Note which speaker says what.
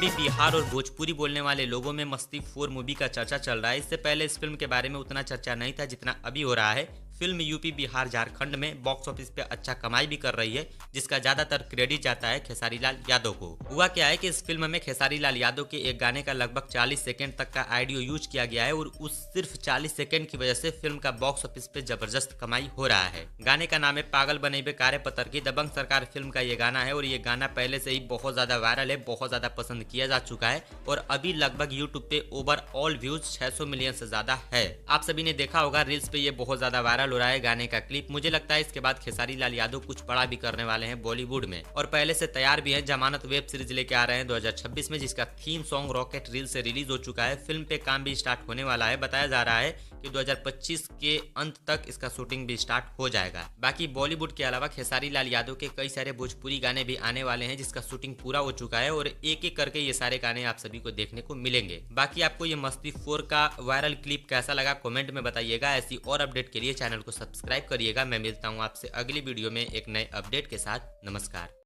Speaker 1: अभी बिहार और भोजपुरी बोलने वाले लोगों में मस्ती 4 मूवी का चर्चा चल रहा है। इससे पहले इस फिल्म के बारे में उतना चर्चा नहीं था जितना अभी हो रहा है। फिल्म यूपी, बिहार, झारखंड में बॉक्स ऑफिस पे अच्छा कमाई भी कर रही है, जिसका ज्यादातर क्रेडिट जाता है खेसारी लाल यादव को। हुआ क्या है कि इस फिल्म में खेसारी लाल यादव के एक गाने का लगभग 40 सेकंड तक का ऑडियो यूज किया गया है और उस सिर्फ 40 सेकंड की वजह से फिल्म का बॉक्स ऑफिस पे जबरदस्त कमाई हो रहा है। गाने का नाम है पागल बनेबे कारे पतर की। दबंग सरकार फिल्म का ये गाना है और ये गाना पहले से ही बहुत ज्यादा वायरल है, बहुत ज्यादा पसंद किया जा चुका है और अभी लगभग यूट्यूब पे ओवरऑल व्यूज 600 मिलियन से ज्यादा है। आप सभी ने देखा होगा रील्स पे ये बहुत ज्यादा वायरल हो रहा है गाने का क्लिप। मुझे लगता है इसके बाद खेसारी लाल यादव कुछ बड़ा भी करने वाले हैं बॉलीवुड में और पहले से तैयार भी हैं। जमानत वेब सीरीज लेके आ रहे हैं 2026 में, जिसका थीम सॉन्ग रॉकेट रील से रिलीज हो चुका है। फिल्म पे काम भी स्टार्ट होने वाला है। बताया जा रहा है कि 2025 के अंत तक इसका शूटिंग भी स्टार्ट हो जाएगा। बाकी बॉलीवुड के अलावा खेसारी लाल यादव के कई सारे भोजपुरी गाने भी आने वाले हैं, जिसका शूटिंग पूरा हो चुका है और एक एक करके ये सारे गाने आप सभी को देखने को मिलेंगे। बाकी आपको ये मस्ती 4 का वायरल क्लिप कैसा लगा कमेंट में बताइएगा। ऐसी और अपडेट के लिए चैनल को सब्सक्राइब करिएगा। मैं मिलता हूँ आपसे अगली वीडियो में एक नए अपडेट के साथ। नमस्कार।